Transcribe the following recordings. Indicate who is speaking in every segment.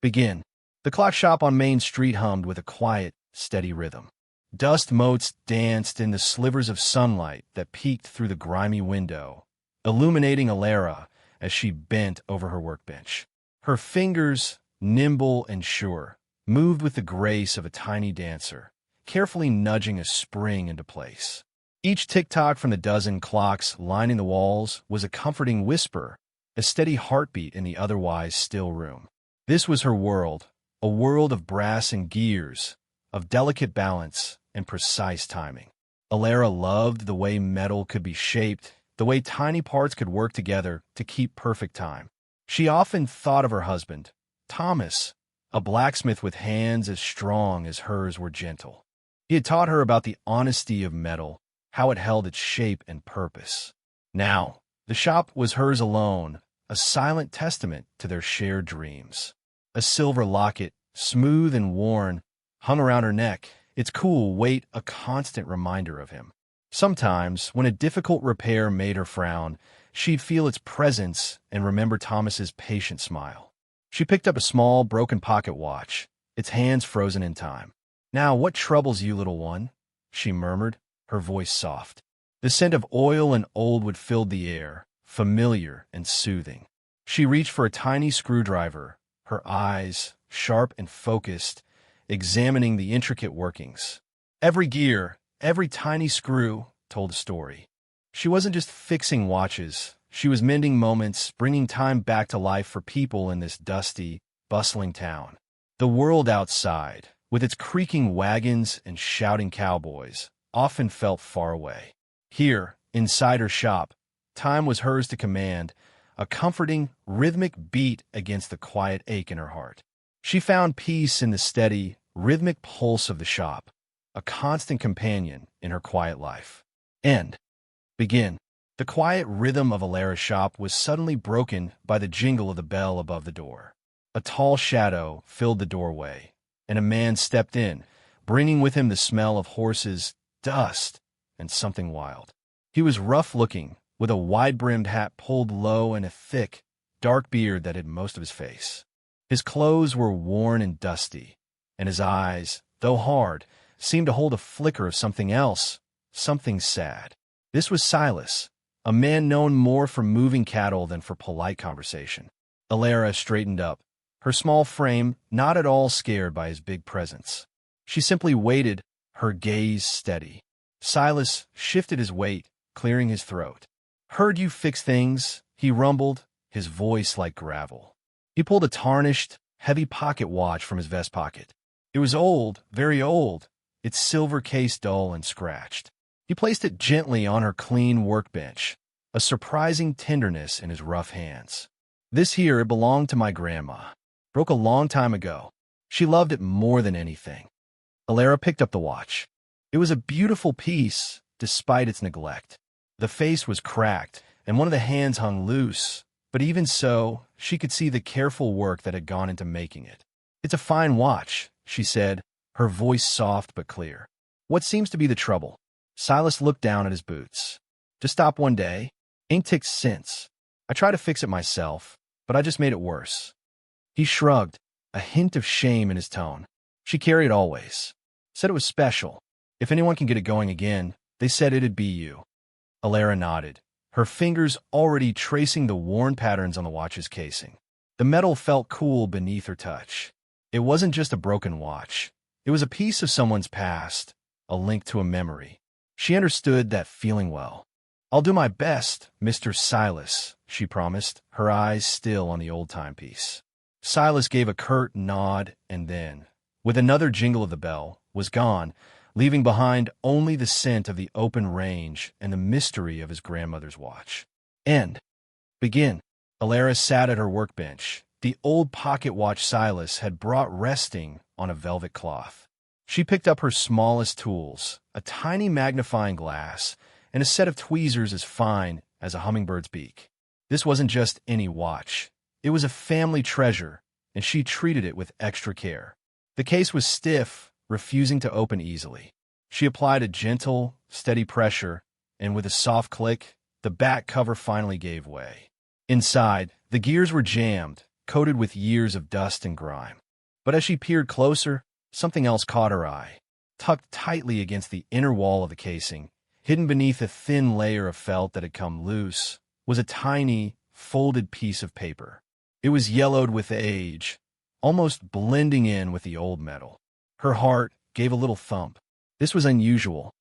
Speaker 1: Begin. The clock shop on Main Street hummed with a quiet, steady rhythm. Dust motes danced in the slivers of sunlight that peeked through the grimy window, illuminating Alara as she bent over her workbench. Her fingers, nimble and sure, moved with the grace of a tiny dancer, carefully nudging a spring into place. Each tick-tock from the dozen clocks lining the walls was a comforting whisper, a steady heartbeat in the otherwise still room. This was her world, a world of brass and gears, of delicate balance and precise timing. Alara loved the way metal could be shaped, the way tiny parts could work together to keep perfect time. She often thought of her husband, Thomas, a blacksmith with hands as strong as hers were gentle. He had taught her about the honesty of metal, how it held its shape and purpose. Now, the shop was hers alone, a silent testament to their shared dreams. A silver locket, smooth and worn, hung around her neck, its cool weight a constant reminder of him. Sometimes, when a difficult repair made her frown, she'd feel its presence and remember Thomas's patient smile. She picked up a small, broken pocket watch, its hands frozen in time. "Now, what troubles you, little one?" she murmured, her voice soft. The scent of oil and old wood filled the air, familiar and soothing. She reached for a tiny screwdriver, her eyes, sharp and focused, examining the intricate workings. Every gear, every tiny screw told a story. She wasn't just fixing watches, she was mending moments, bringing time back to life for people in this dusty, bustling town. The world outside, with its creaking wagons and shouting cowboys, often felt far away. Here, inside her shop, time was hers to command, a comforting, rhythmic beat against the quiet ache in her heart. She found peace in the steady, rhythmic pulse of the shop, a constant companion in her quiet life. End. Begin. The quiet rhythm of Alara's shop was suddenly broken by the jingle of the bell above the door. A tall shadow filled the doorway, and a man stepped in, bringing with him the smell of horses, dust, and something wild. He was rough-looking, with a wide-brimmed hat pulled low and a thick, dark beard that hid most of his face. His clothes were worn and dusty, and his eyes, though hard, seemed to hold a flicker of something else, something sad. This was Silas, a man known more for moving cattle than for polite conversation. Alara straightened up, her small frame not at all scared by his big presence. She simply waited, her gaze steady. Silas shifted his weight, clearing his throat. "Heard you fix things," he rumbled, his voice like gravel. He pulled a tarnished, heavy pocket watch from his vest pocket. It was old, very old, its silver case dull and scratched. He placed it gently on her clean workbench, a surprising tenderness in his rough hands. "This here, it belonged to my grandma. Broke a long time ago. She loved it more than anything." Alara picked up the watch. It was a beautiful piece, despite its neglect. The face was cracked, and one of the hands hung loose, but even so, she could see the careful work that had gone into making it. "It's a fine watch," she said, her voice soft but clear. "What seems to be the trouble?" Silas looked down at his boots. "Just stopped one day. Ain't ticked since. I tried to fix it myself, but I just made it worse." He shrugged, a hint of shame in his tone. "She carried always. Said it was special. If anyone can get it going again, they said it'd be you." Alara nodded, her fingers already tracing the worn patterns on the watch's casing. The metal felt cool beneath her touch. It wasn't just a broken watch. It was a piece of someone's past, a link to a memory. She understood that feeling well. "I'll do my best, Mr. Silas," she promised, her eyes still on the old timepiece. Silas gave a curt nod and then, with another jingle of the bell, was gone, leaving behind only the scent of the open range and the mystery of his grandmother's watch. End. Begin. Alara sat at her workbench, the old pocket watch Silas had brought resting on a velvet cloth. She picked up her smallest tools, a tiny magnifying glass, and a set of tweezers as fine as a hummingbird's beak. This wasn't just any watch. It was a family treasure, and she treated it with extra care. The case was stiff, refusing to open easily. She applied a gentle, steady pressure, and with a soft click, the back cover finally gave way. Inside, the gears were jammed, coated with years of dust and grime. But as she peered closer, something else caught her eye. Tucked tightly against the inner wall of the casing, hidden beneath a thin layer of felt that had come loose, was a tiny, folded piece of paper. It was yellowed with age, almost blending in with the old metal. Her heart gave a little thump. This was unusual.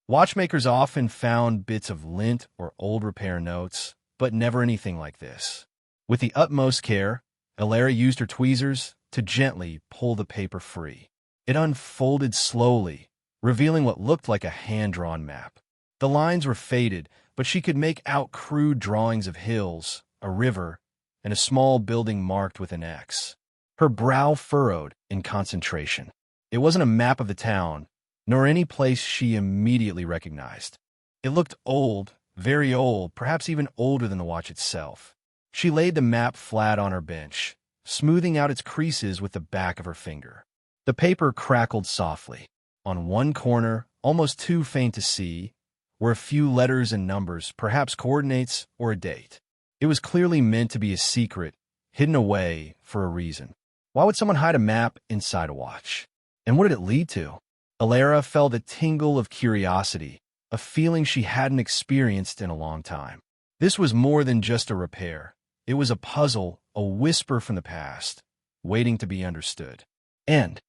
Speaker 1: Watchmakers often found bits of lint or old repair notes, but never anything like this. With the utmost care, Alara used her tweezers to gently pull the paper free. It unfolded slowly, revealing what looked like a hand-drawn map. The lines were faded, but she could make out crude drawings of hills, a river, and a small building marked with an X. Her brow furrowed in concentration. It wasn't a map of the town, nor any place she immediately recognized. It looked old, very old, perhaps even older than the watch itself. She laid the map flat on her bench, smoothing out its creases with the back of her finger. The paper crackled softly. On one corner, almost too faint to see, were a few letters and numbers, perhaps coordinates or a date. It was clearly meant to be a secret, hidden away for a reason. Why would someone hide a map inside a watch? And what did it lead to? Alara felt a tingle of curiosity, a feeling she hadn't experienced in a long time. This was more than just a repair. It was a puzzle, a whisper from the past, waiting to be understood. End.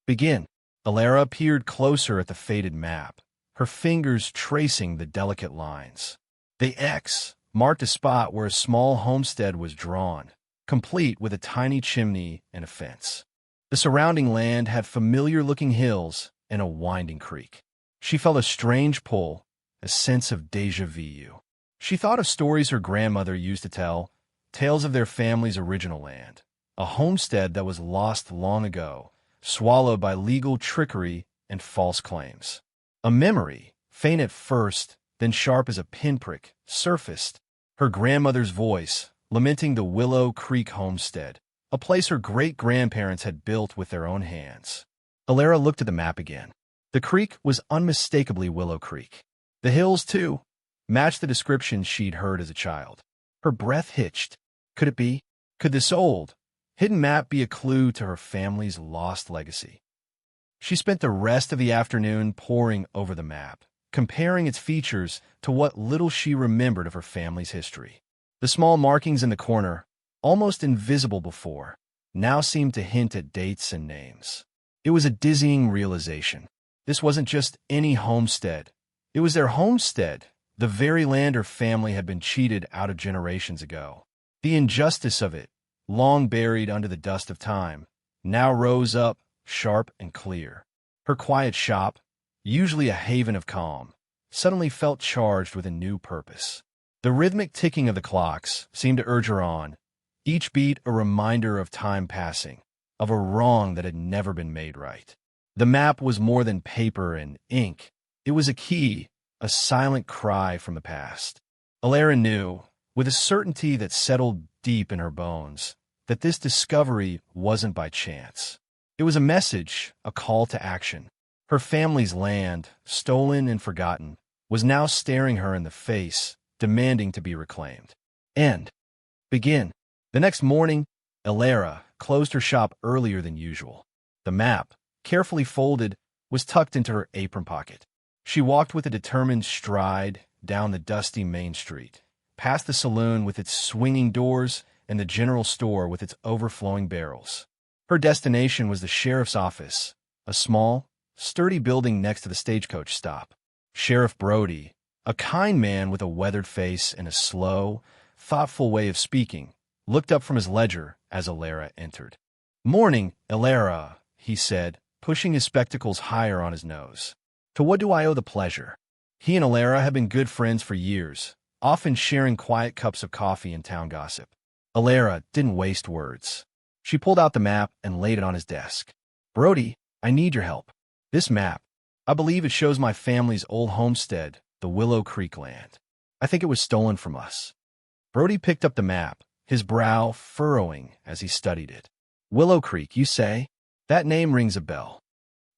Speaker 1: Begin. Alara peered closer at the faded map, her fingers tracing the delicate lines. The X marked a spot where a small homestead was drawn, complete with a tiny chimney and a fence. The surrounding land had familiar-looking hills and a winding creek. She felt a strange pull, a sense of déjà vu. She thought of stories her grandmother used to tell, tales of their family's original land, a homestead that was lost long ago, swallowed by legal trickery and false claims. A memory, faint at first, then sharp as a pinprick, surfaced, her grandmother's voice, lamenting the Willow Creek homestead, a place her great-grandparents had built with their own hands. Alara looked at the map again. The creek was unmistakably Willow Creek. The hills, too, matched the description she'd heard as a child. Her breath hitched. Could it be? Could this old, hidden map be a clue to her family's lost legacy? She spent the rest of the afternoon poring over the map, comparing its features to what little she remembered of her family's history. The small markings in the corner, almost invisible before, now seemed to hint at dates and names. It was a dizzying realization. This wasn't just any homestead. It was their homestead, the very land her family had been cheated out of generations ago. The injustice of it, long buried under the dust of time, now rose up, sharp and clear. Her quiet shop, usually a haven of calm, suddenly felt charged with a new purpose. The rhythmic ticking of the clocks seemed to urge her on, each beat a reminder of time passing, of a wrong that had never been made right. The map was more than paper and ink. It was a key, a silent cry from the past. Alara knew, with a certainty that settled deep in her bones, that this discovery wasn't by chance. It was a message, a call to action. Her family's land, stolen and forgotten, was now staring her in the face, demanding to be reclaimed. End. Begin. The next morning, Alara closed her shop earlier than usual. The map, carefully folded, was tucked into her apron pocket. She walked with a determined stride down the dusty main street, past the saloon with its swinging doors and the general store with its overflowing barrels. Her destination was the sheriff's office, a small, sturdy building next to the stagecoach stop. Sheriff Brody, a kind man with a weathered face and a slow, thoughtful way of speaking, looked up from his ledger as Alara entered. "Morning, Alara," he said, pushing his spectacles higher on his nose. "To what do I owe the pleasure?" He and Alara had been good friends for years, often sharing quiet cups of coffee and town gossip. Alara didn't waste words. She pulled out the map and laid it on his desk. "Brody, I need your help. This map, I believe it shows my family's old homestead, the Willow Creek land. I think it was stolen from us." Brody picked up the map, his brow furrowing as he studied it. "Willow Creek, you say? That name rings a bell."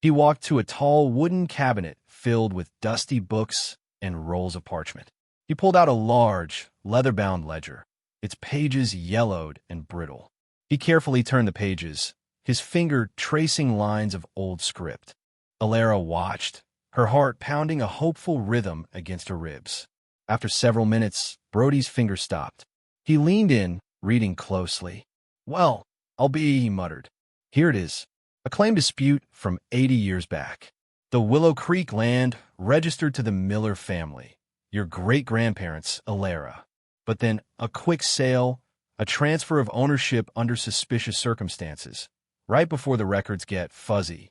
Speaker 1: He walked to a tall wooden cabinet filled with dusty books and rolls of parchment. He pulled out a large, leather-bound ledger, its pages yellowed and brittle. He carefully turned the pages, his finger tracing lines of old script. Alara watched, her heart pounding a hopeful rhythm against her ribs. After several minutes, Brody's finger stopped. He leaned in, reading closely. "Well, I'll be," he muttered. "Here it is. A claim dispute from 80 years back. The Willow Creek land registered to the Miller family, your great-grandparents, Alara. But then a quick sale, a transfer of ownership under suspicious circumstances, right before the records get fuzzy."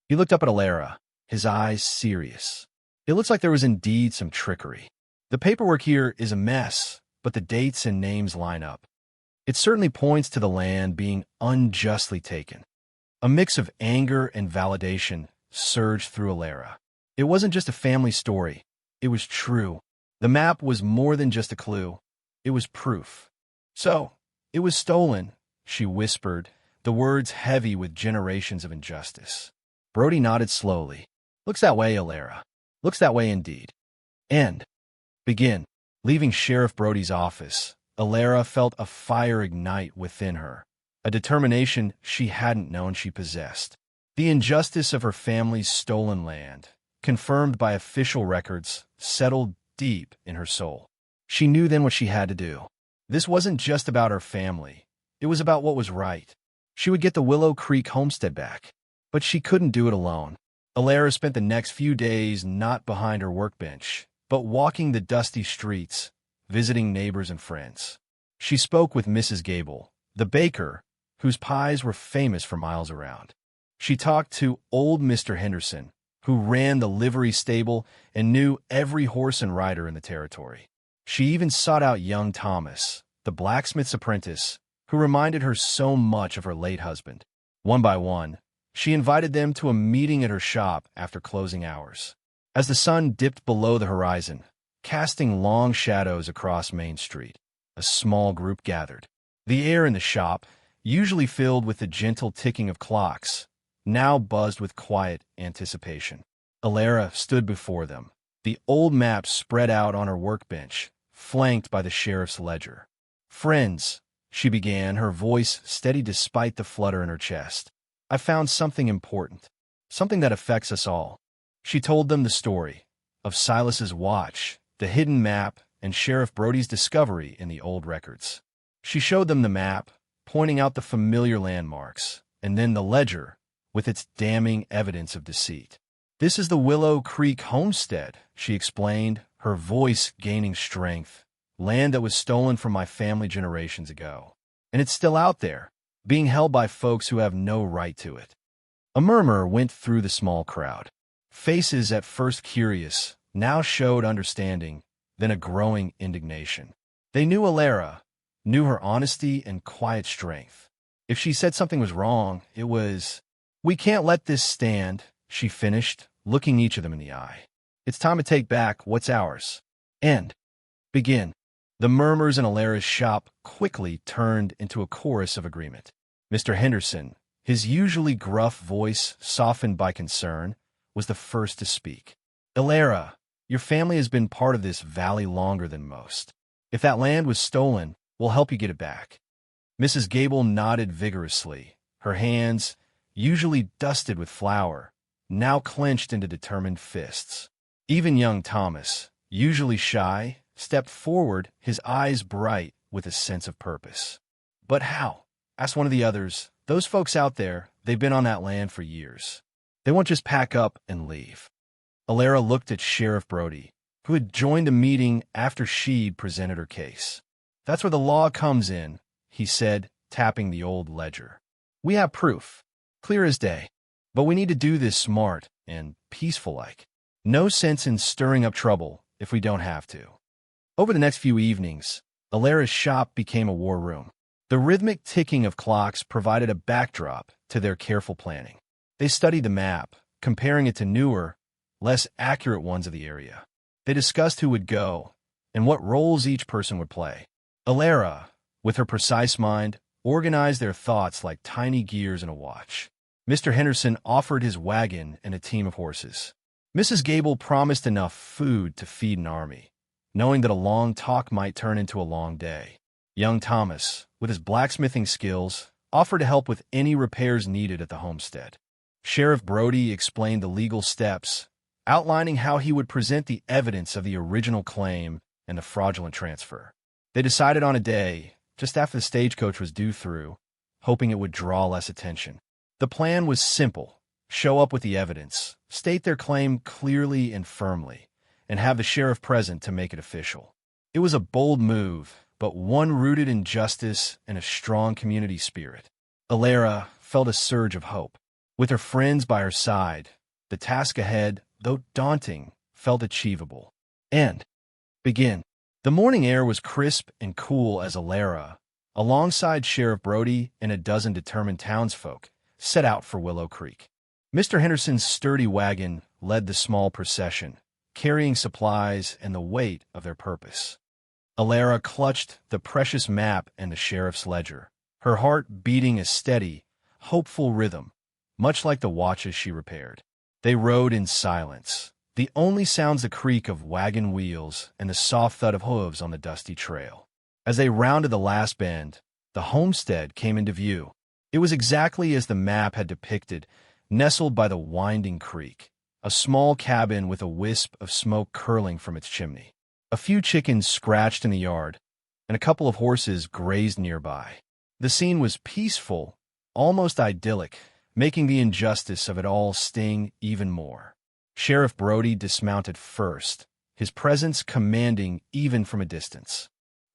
Speaker 1: He looked up at Alara, his eyes serious. "It looks like there was indeed some trickery. The paperwork here is a mess, but the dates and names line up. It certainly points to the land being unjustly taken." A mix of anger and validation surged through Alara. It wasn't just a family story. It was true. The map was more than just a clue. It was proof. "So, it was stolen," she whispered, the words heavy with generations of injustice. Brody nodded slowly. "Looks that way, Alara. Looks that way indeed." And begin. Leaving Sheriff Brody's office, Alara felt a fire ignite within her, a determination she hadn't known she possessed. The injustice of her family's stolen land, confirmed by official records, settled deep in her soul. She knew then what she had to do. This wasn't just about her family. It was about what was right. She would get the Willow Creek homestead back. But she couldn't do it alone. Alara spent the next few days not behind her workbench, but walking the dusty streets, visiting neighbors and friends. She spoke with Mrs. Gable, the baker, whose pies were famous for miles around. She talked to old Mr. Henderson, who ran the livery stable and knew every horse and rider in the territory. She even sought out young Thomas, the blacksmith's apprentice, who reminded her so much of her late husband. One by one, she invited them to a meeting at her shop after closing hours. As the sun dipped below the horizon, casting long shadows across Main Street, a small group gathered. The air in the shop, usually filled with the gentle ticking of clocks, now buzzed with quiet anticipation. Alara stood before them, the old map spread out on her workbench, flanked by the sheriff's ledger. "Friends," she began, her voice steady despite the flutter in her chest, "I found something important, something that affects us all." She told them the story of Silas's watch, the hidden map, and Sheriff Brody's discovery in the old records. She showed them the map, pointing out the familiar landmarks, and then the ledger, with its damning evidence of deceit. "This is the Willow Creek homestead," she explained, her voice gaining strength. "Land that was stolen from my family generations ago. And it's still out there, being held by folks who have no right to it." A murmur went through the small crowd. Faces at first curious now showed understanding, then a growing indignation. They knew Alara, knew her honesty and quiet strength. If she said something was wrong, it was, "We can't let this stand," she finished, looking each of them in the eye. "It's time to take back what's ours. And begin." The murmurs in Alara's shop quickly turned into a chorus of agreement. Mr. Henderson, his usually gruff voice softened by concern, was the first to speak. "Alara, your family has been part of this valley longer than most. If that land was stolen, we'll help you get it back." Mrs. Gable nodded vigorously, her hands, usually dusted with flour, now clenched into determined fists. Even young Thomas, usually shy, stepped forward, his eyes bright with a sense of purpose. "But how?" asked one of the others. "Those folks out there, they've been on that land for years. They won't just pack up and leave." Alara looked at Sheriff Brody, who had joined the meeting after she'd presented her case. "That's where the law comes in," he said, tapping the old ledger. "We have proof, clear as day. But we need to do this smart and peaceful-like. No sense in stirring up trouble if we don't have to." Over the next few evenings, Alara's shop became a war room. The rhythmic ticking of clocks provided a backdrop to their careful planning. They studied the map, comparing it to newer, less accurate ones of the area. They discussed who would go and what roles each person would play. Alara, with her precise mind, organized their thoughts like tiny gears in a watch. Mr. Henderson offered his wagon and a team of horses. Mrs. Gable promised enough food to feed an army, knowing that a long talk might turn into a long day. Young Thomas, with his blacksmithing skills, offered to help with any repairs needed at the homestead. Sheriff Brody explained the legal steps, outlining how he would present the evidence of the original claim and the fraudulent transfer. They decided on a day, just after the stagecoach was due through, hoping it would draw less attention. The plan was simple: show up with the evidence, state their claim clearly and firmly, and have the sheriff present to make it official. It was a bold move, but one rooted in justice and a strong community spirit. Alara felt a surge of hope. With her friends by her side, the task ahead, though daunting, felt achievable. And begin. The morning air was crisp and cool as Alara, alongside Sheriff Brody and a dozen determined townsfolk, set out for Willow Creek. Mr. Henderson's sturdy wagon led the small procession, carrying supplies and the weight of their purpose. Alara clutched the precious map and the sheriff's ledger, her heart beating a steady, hopeful rhythm, much like the watches she repaired. They rode in silence, the only sounds the creak of wagon wheels and the soft thud of hooves on the dusty trail. As they rounded the last bend, the homestead came into view. It was exactly as the map had depicted, nestled by the winding creek, a small cabin with a wisp of smoke curling from its chimney. A few chickens scratched in the yard, and a couple of horses grazed nearby. The scene was peaceful, almost idyllic, making the injustice of it all sting even more. Sheriff Brody dismounted first, his presence commanding even from a distance.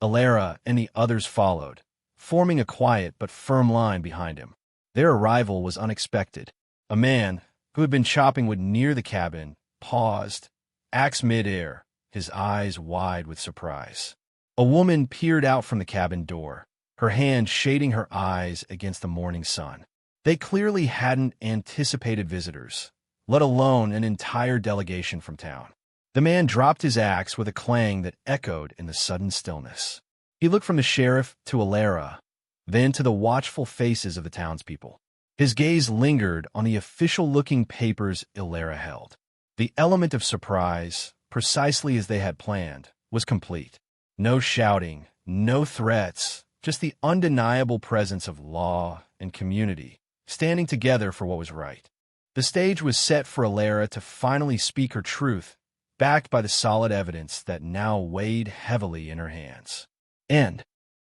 Speaker 1: Alara and the others followed, forming a quiet but firm line behind him. Their arrival was unexpected. A man, who had been chopping wood near the cabin, paused, axe mid-air, his eyes wide with surprise. A woman peered out from the cabin door, her hand shading her eyes against the morning sun. They clearly hadn't anticipated visitors, let alone an entire delegation from town. The man dropped his axe with a clang that echoed in the sudden stillness. He looked from the sheriff to Alara, then to the watchful faces of the townspeople. His gaze lingered on the official-looking papers Alara held. The element of surprise, precisely as they had planned, was complete. No shouting, no threats, just the undeniable presence of law and community, standing together for what was right. The stage was set for Alara to finally speak her truth, backed by the solid evidence that now weighed heavily in her hands. And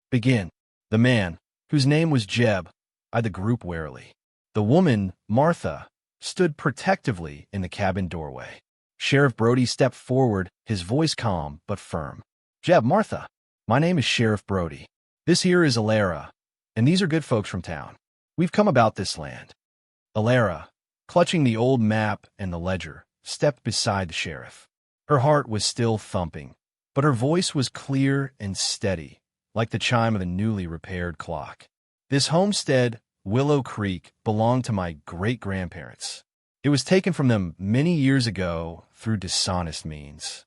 Speaker 1: begin. The man, whose name was Jeb, eyed the group warily. The woman, Martha, stood protectively in the cabin doorway. Sheriff Brody stepped forward, his voice calm but firm. "Jeb, Martha, my name is Sheriff Brody. This here is Alara, and these are good folks from town. We've come about this land." Alara, clutching the old map and the ledger, stepped beside the sheriff. Her heart was still thumping, but her voice was clear and steady, like the chime of a newly repaired clock. "This homestead, Willow Creek, belonged to my great-grandparents. It was taken from them many years ago through dishonest means."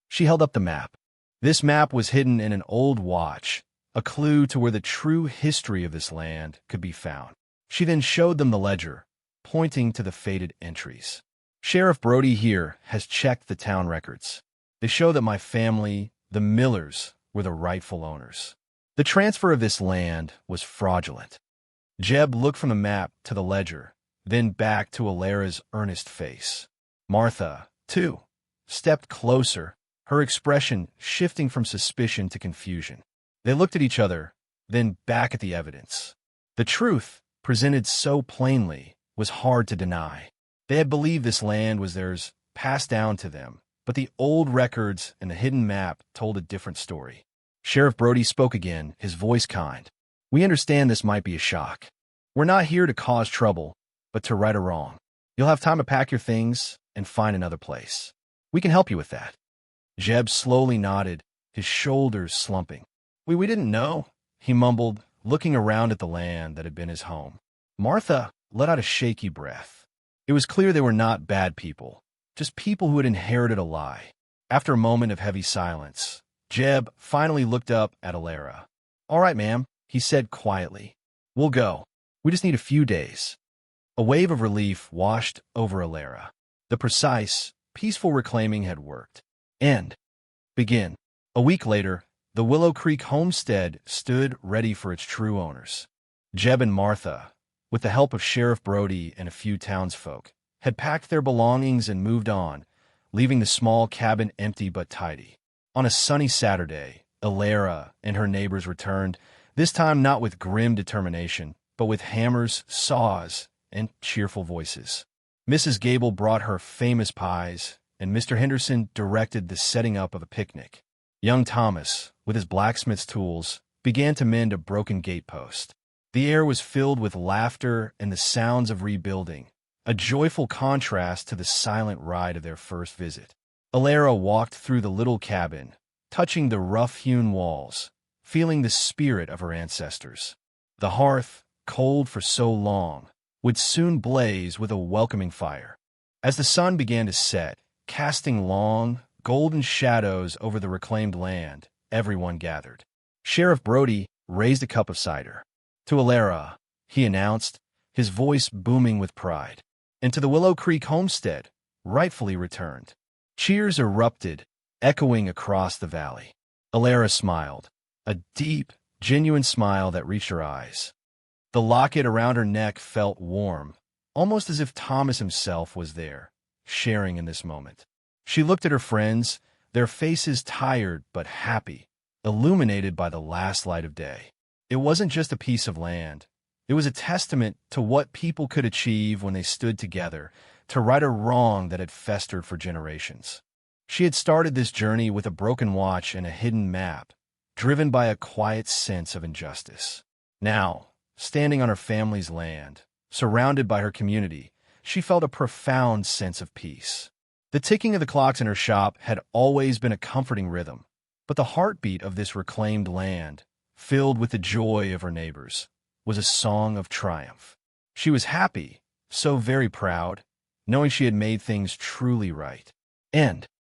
Speaker 1: She held up the map. This map was hidden in an old watch, a clue to where the true history of this land could be found. She then showed them the ledger, pointing to the faded entries. "Sheriff Brody here has checked the town records. They show that my family, the Millers, were the rightful owners. The transfer of this land was fraudulent." Jeb looked from the map to the ledger, then back to Alara's earnest face. Martha, too, stepped closer, her expression shifting from suspicion to confusion. They looked at each other, then back at the evidence. The truth, presented so plainly, was hard to deny. They had believed this land was theirs, passed down to them, but the old records and the hidden map told a different story. Sheriff Brody spoke again, his voice kind. "We understand this might be a shock. We're not here to cause trouble, but to right a wrong. You'll have time to pack your things and find another place. We can help you with that." Jeb slowly nodded, his shoulders slumping. We didn't know," he mumbled, looking around at the land that had been his home. Martha let out a shaky breath. It was clear they were not bad people, just people who had inherited a lie. After a moment of heavy silence, Jeb finally looked up at Alara. "All right, ma'am," he said quietly. "We'll go. We just need a few days." A wave of relief washed over Alara. The precise, peaceful reclaiming had worked. And begin. A week later, the Willow Creek homestead stood ready for its true owners. Jeb and Martha, with the help of Sheriff Brody and a few townsfolk, had packed their belongings and moved on, leaving the small cabin empty but tidy. On a sunny Saturday, Alara and her neighbors returned, this time not with grim determination, but with hammers, saws, and cheerful voices. Mrs. Gable brought her famous pies, and Mr. Henderson directed the setting up of a picnic. Young Thomas, with his blacksmith's tools, began to mend a broken gatepost. The air was filled with laughter and the sounds of rebuilding, a joyful contrast to the silent ride of their first visit. Alara walked through the little cabin, touching the rough-hewn walls, feeling the spirit of her ancestors. The hearth, cold for so long, would soon blaze with a welcoming fire. As the sun began to set, casting long, golden shadows over the reclaimed land, everyone gathered. Sheriff Brody raised a cup of cider. To Alara, he announced, his voice booming with pride, and to the Willow Creek homestead, rightfully returned. Cheers erupted, echoing across the valley. Alara smiled, a deep, genuine smile that reached her eyes. The locket around her neck felt warm, almost as if Thomas himself was there, sharing in this moment. She looked at her friends, their faces tired but happy, illuminated by the last light of day. It wasn't just a piece of land. It was a testament to what people could achieve when they stood together to right a wrong that had festered for generations. She had started this journey with a broken watch and a hidden map, driven by a quiet sense of injustice. Now, standing on her family's land, surrounded by her community, she felt a profound sense of peace. The ticking of the clocks in her shop had always been a comforting rhythm, but the heartbeat of this reclaimed land, filled with the joy of her neighbors, was a song of triumph. She was happy, so very proud, knowing she had made things truly right. End.